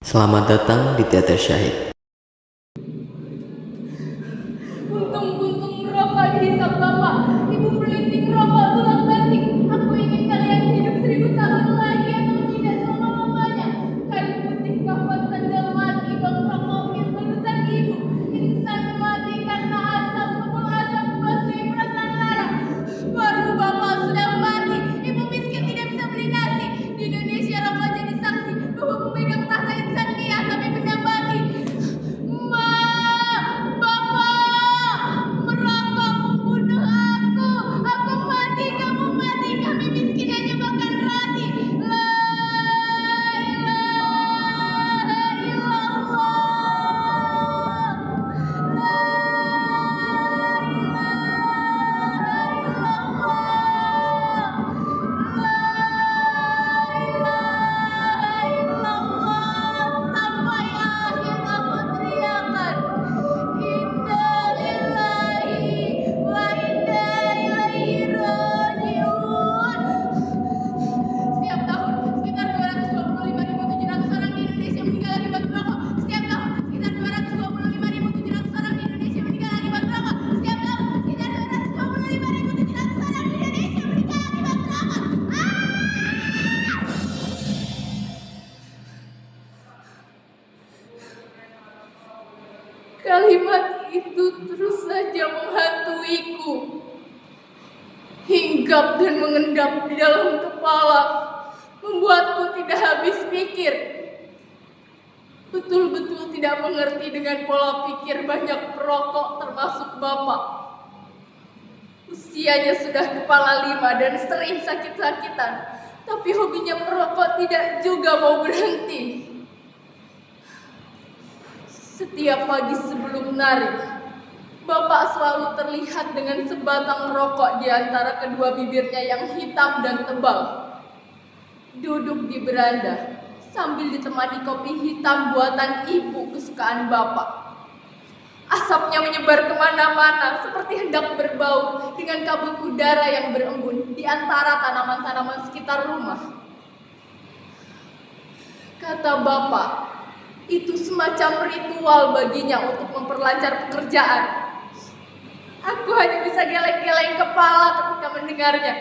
Selamat datang di Teater Syahid. Untung-untung merokok dihisap Bapak. Ibu pelinting rokok tulang banting. Aku ingin kalian hidup 1000 tahun lagi atau tidak selama-lamanya. Kain putih kafan tanda mati, bang rokok pelutan ibu. Insan mati karena asap, kepul asap basi perasaan lara. Baru Bapak sudah mati. Ibu miskin tidak bisa beli nasi. Di Indonesia rokok jadi saksi bahwa pemegang tahta insania tapi benda mati. Merokok membunuh aku. Aku mati, kamu mati. Kami miskin hanya makan roti. La ilaha illallah. La ilaha illallah. Sampai akhir aku teriakan. Inna lillahi wa inna ilaihi raji'un. Setiap tahun sekitar 225.700 orang di Indonesia meninggal akibat merokok. Setiap tahun sekitar 225.700 orang di Indonesia meninggal akibat merokok. Setiap tahun sekitar 225.700 orang di Indonesia meninggal akibat merokok. Kalimat itu terus saja menghantuiku, hinggap dan mengendap di dalam kepala, membuatku tidak habis pikir. Betul-betul tidak mengerti dengan pola pikir banyak perokok termasuk Bapak. Usianya sudah kepala 5 dan sering sakit-sakitan, tapi hobinya merokok tidak juga mau berhenti. Setiap pagi sebelum narik, Bapak selalu terlihat dengan sebatang rokok di antara kedua bibirnya yang hitam dan tebal. Duduk di beranda sambil ditemani kopi hitam buatan ibu kesukaan Bapak. Asapnya menyebar kemana-mana seperti hendak berbau dengan kabut udara yang berembun di antara tanaman-tanaman sekitar rumah. Kata Bapak, itu semacam ritual baginya untuk memperlancar pekerjaan. Aku hanya bisa geleng-geleng kepala ketika mendengarnya.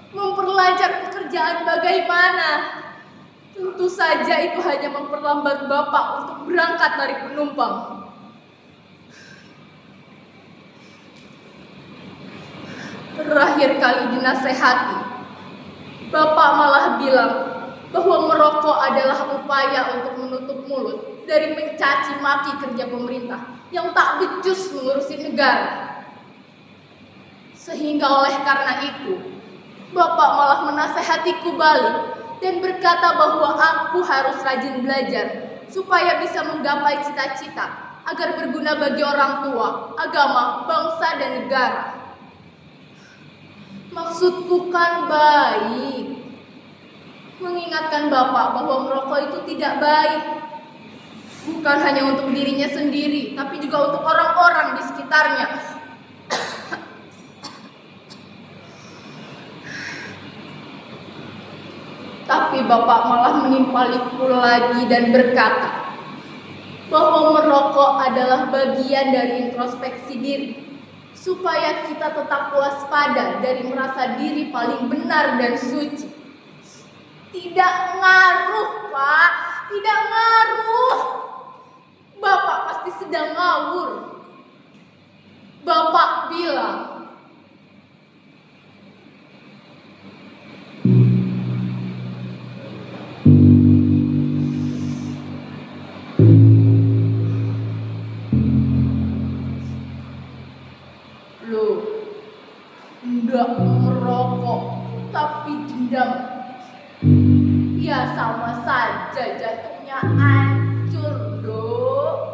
Memperlancar pekerjaan bagaimana? Tentu saja itu hanya memperlambat Bapak untuk berangkat narik penumpang. Terakhir kali dinasehati, Bapak malah bilang bahwa merokok adalah upaya untuk menutup mulut dari mencaci maki kerja pemerintah yang tak becus mengurusi negara. Sehingga oleh karena itu, Bapak malah menasehatiku balik dan berkata bahwa aku harus rajin belajar supaya bisa menggapai cita-cita agar berguna bagi orang tua, agama, bangsa, dan negara. Maksudku kan baik, mengingatkan Bapak bahwa merokok itu tidak baik. Bukan hanya untuk dirinya sendiri, tapi juga untuk orang-orang di sekitarnya. Tapi Bapak malah menimpaliku lagi dan berkata bahwa merokok adalah bagian dari introspeksi diri, supaya kita tetap waspada dari merasa diri paling benar dan suci. Tidak ngaruh, Pak. Tidak ngaruh. Bapak pasti sedang ngawur. Bapak bilang, loh, enggak merokok, tapi dendam. Ya sama saja jatuhnya hancur, Dok.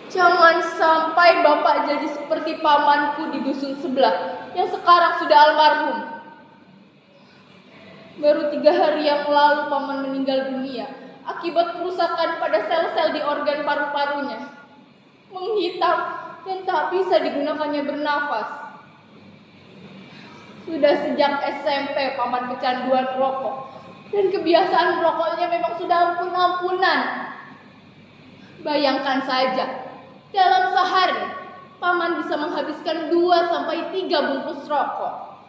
Jangan sampai Bapak jadi seperti pamanku di dusun sebelah yang sekarang sudah almarhum. Baru 3 hari yang lalu paman meninggal dunia akibat kerusakan pada sel-sel di organ paru-parunya. Menghitam dan tak bisa digunakannya bernafas. Sudah sejak SMP paman kecanduan rokok. Dan kebiasaan merokoknya memang sudah ampun-ampunan. Bayangkan saja, dalam sehari paman bisa menghabiskan 2-3 bungkus rokok.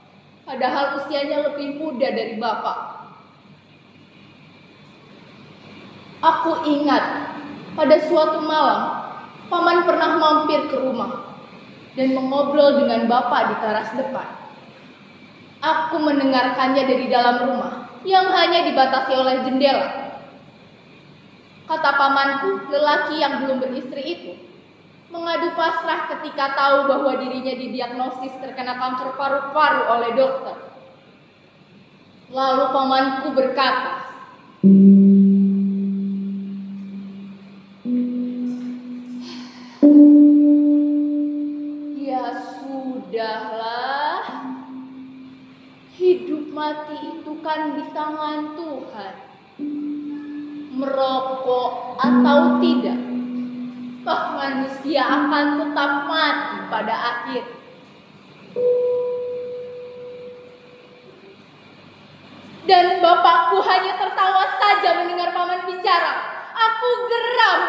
Padahal usianya lebih muda dari bapak. Aku ingat pada suatu malam paman pernah mampir ke rumah dan mengobrol dengan bapak di teras depan. Aku mendengarkannya dari dalam rumah yang hanya dibatasi oleh jendela. Kata pamanku, lelaki yang belum beristri itu mengadu pasrah ketika tahu bahwa dirinya didiagnosis terkena kanker paru-paru oleh dokter. Lalu pamanku berkata, "Ya sudahlah, hidup mati itu kan di tangan Tuhan. Merokok atau tidak, toh manusia akan tetap mati pada akhir." Dan bapakku hanya tertawa saja mendengar paman bicara. Aku geram.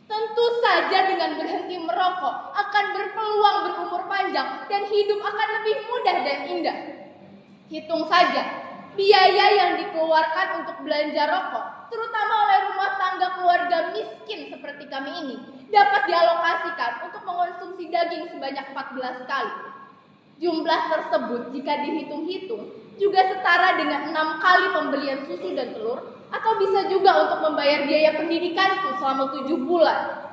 Tentu saja dengan berhenti merokok akan berpeluang berumur panjang dan hidup akan lebih mudah dan indah. Hitung saja, biaya yang dikeluarkan untuk belanja rokok, terutama oleh rumah tangga keluarga miskin seperti kami ini, dapat dialokasikan untuk mengonsumsi daging sebanyak 14 kali. Jumlah tersebut jika dihitung-hitung juga setara dengan 6 kali pembelian susu dan telur, atau bisa juga untuk membayar biaya pendidikanku selama 7 bulan.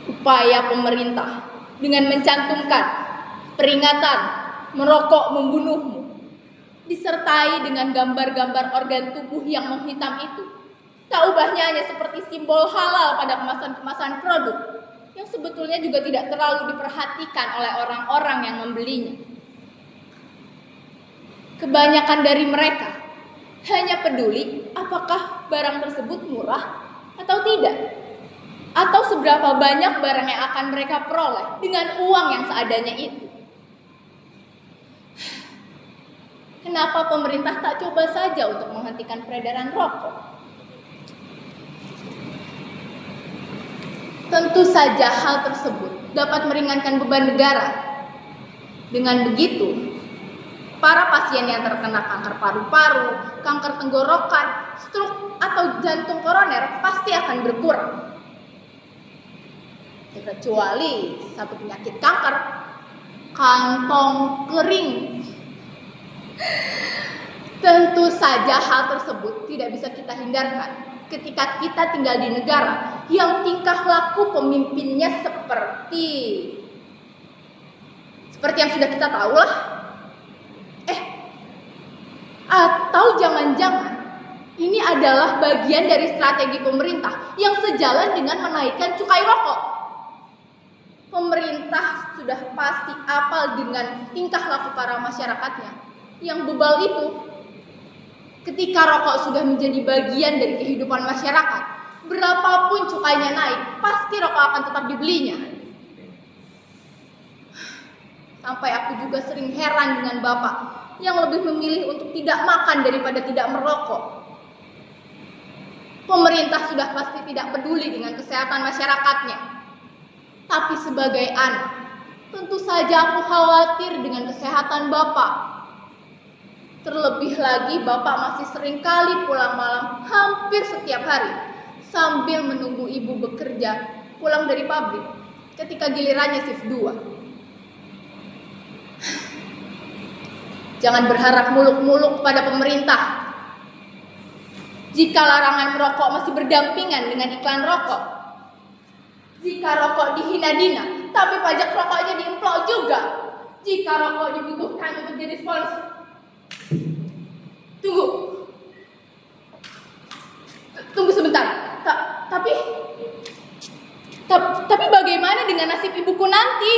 Upaya pemerintah dengan mencantumkan peringatan merokok membunuhmu, disertai dengan gambar-gambar organ tubuh yang menghitam itu, tak ubahnya hanya seperti simbol halal pada kemasan-kemasan produk yang sebetulnya juga tidak terlalu diperhatikan oleh orang-orang yang membelinya. Kebanyakan dari mereka hanya peduli apakah barang tersebut murah atau tidak, atau seberapa banyak barang yang akan mereka peroleh dengan uang yang seadanya itu. Kenapa pemerintah tak coba saja untuk menghentikan peredaran rokok? Tentu saja hal tersebut dapat meringankan beban negara. Dengan begitu, para pasien yang terkena kanker paru-paru, kanker tenggorokan, stroke, atau jantung koroner pasti akan berkurang. Kecuali satu penyakit kanker, kantong kering. Tentu saja hal tersebut tidak bisa kita hindarkan ketika kita tinggal di negara yang tingkah laku pemimpinnya seperti yang sudah kita tahu lah. Atau jangan-jangan ini adalah bagian dari strategi pemerintah yang sejalan dengan menaikkan cukai rokok. Pemerintah sudah pasti apal dengan tingkah laku para masyarakatnya yang bebal itu. Ketika rokok sudah menjadi bagian dari kehidupan masyarakat, berapapun cukainya naik, pasti rokok akan tetap dibelinya. Sampai aku juga sering heran dengan bapak yang lebih memilih untuk tidak makan daripada tidak merokok. Pemerintah sudah pasti tidak peduli dengan kesehatan masyarakatnya. Tapi sebagai anak, tentu saja aku khawatir dengan kesehatan bapak. Terlebih lagi bapak masih sering kali pulang malam hampir setiap hari sambil menunggu ibu bekerja pulang dari pabrik ketika gilirannya shift 2. Jangan berharap muluk-muluk pada pemerintah. Jika larangan merokok masih berdampingan dengan iklan rokok, jika rokok dihina-dina tapi pajak rokoknya diemplok juga, jika rokok dibutuhkan untuk jadi sponsor. Tunggu sebentar. Tapi bagaimana dengan nasib ibuku nanti?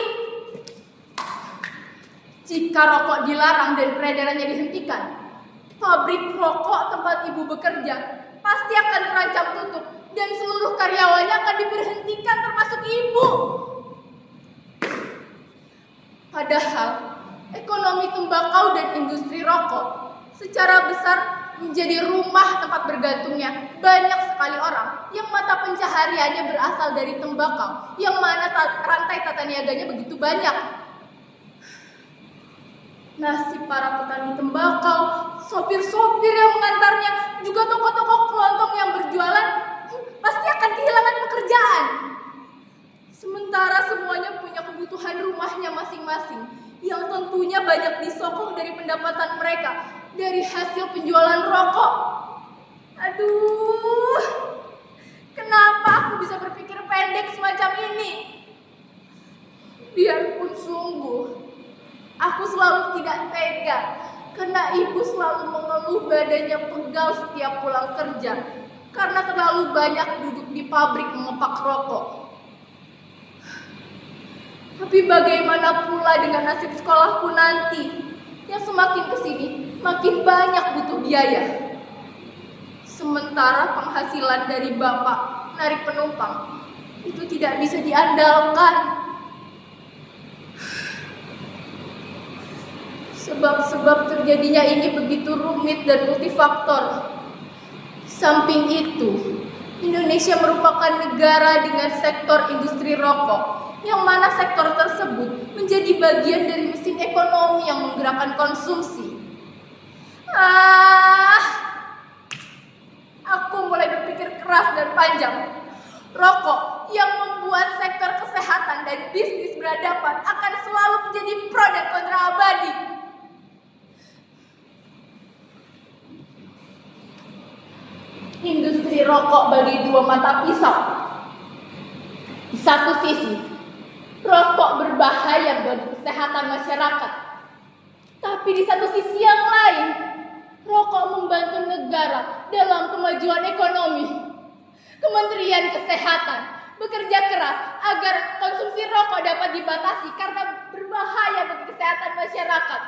Jika rokok dilarang dan peredarannya dihentikan, pabrik rokok tempat ibu bekerja pasti akan terancam tutup dan seluruh karyawannya akan diberhentikan termasuk ibu. Padahal ekonomi tembakau dan industri rokok secara besar menjadi rumah tempat bergantungnya banyak sekali orang yang mata pencahariannya berasal dari tembakau, yang mana rantai tata niaganya begitu banyak. Nasib para petani tembakau, sopir-sopir yang mengantarnya, juga toko-toko kelontong yang berjualan pasti akan kehilangan pekerjaan. Sementara semuanya punya kebutuhan rumahnya masing-masing, yang tentunya banyak disokong dari pendapatan mereka dari hasil penjualan rokok. Aduh, kenapa aku bisa berpikir pendek semacam ini? Biarpun sungguh, aku selalu tidak tega karena ibu selalu mengeluh badannya pegal setiap pulang kerja karena terlalu banyak duduk di pabrik mengepak rokok. Tapi bagaimana pula dengan nasib sekolahku nanti yang semakin kesini makin banyak butuh biaya. Sementara penghasilan dari bapak narik penumpang itu tidak bisa diandalkan. Sebab-sebab terjadinya ini begitu rumit dan multifaktor. Samping itu, Indonesia merupakan negara dengan sektor industri rokok, yang mana sektor tersebut menjadi bagian dari mesin ekonomi yang menggerakkan konsumsi. Aku mulai berpikir keras dan panjang. Rokok yang membuat sektor kesehatan dan bisnis berhadapan akan selalu menjadi pro dan kontra abadi. Industri rokok bagi dua mata pisau. Di satu sisi, rokok berbahaya bagi kesehatan masyarakat. Tapi di satu sisi yang lain, rokok membantu negara dalam kemajuan ekonomi. Kementerian Kesehatan bekerja keras agar konsumsi rokok dapat dibatasi karena berbahaya bagi kesehatan masyarakat.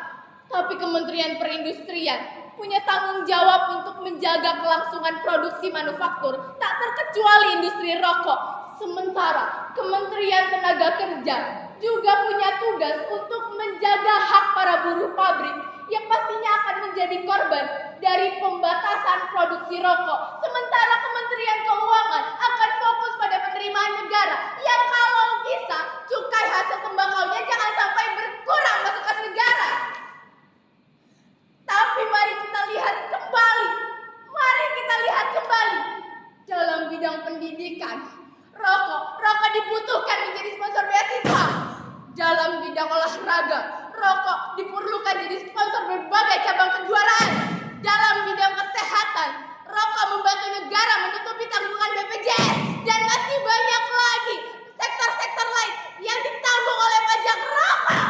Tapi Kementerian Perindustrian punya tanggung jawab untuk menjaga kelangsungan produksi manufaktur, tak terkecuali industri rokok. Sementara Kementerian Tenaga Kerja juga punya tugas untuk menjaga hak para buruh pabrik yang pastinya akan menjadi korban dari pembatasan produksi rokok. Sementara Kementerian Keuangan akan fokus pada penerimaan negara yang kalau bisa cukai hasil tembakaunya jangan sampai berkurang masuk kas negara. Tapi mari kita lihat kembali dalam bidang pendidikan. Rokok dibutuhkan menjadi sponsor beasiswa. Dalam bidang olahraga, rokok diperlukan jadi sponsor berbagai cabang kejuaraan. Dalam bidang kesehatan, rokok membantu negara menutupi tanggungan BPJS dan masih banyak lagi sektor-sektor lain yang ditanggung oleh pajak rokok.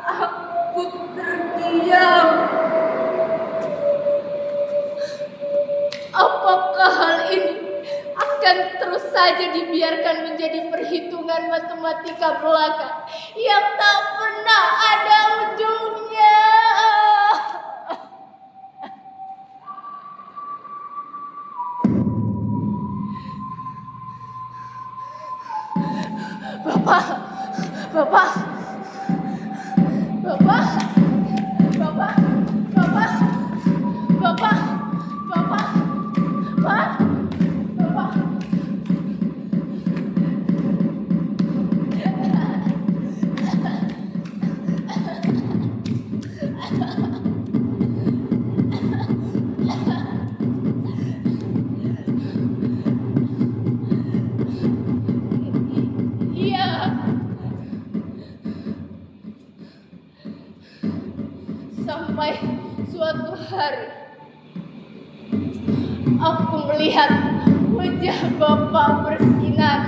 Aku terdiam. Apakah hal ini akan terus saja dibiarkan menjadi perhitungan matematika belaka yang tak pernah ada ujungnya? Bapak, Bapak, Bapak, Bapak, Bapak, Bapak, Bapak, Pak, Bapak. Iya. Sampai suatu hari aku melihat wajah Bapak bersinar.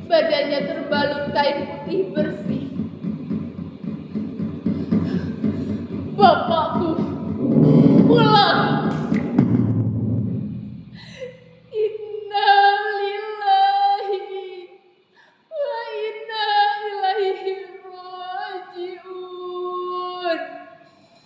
Badannya terbalut kain putih bersih.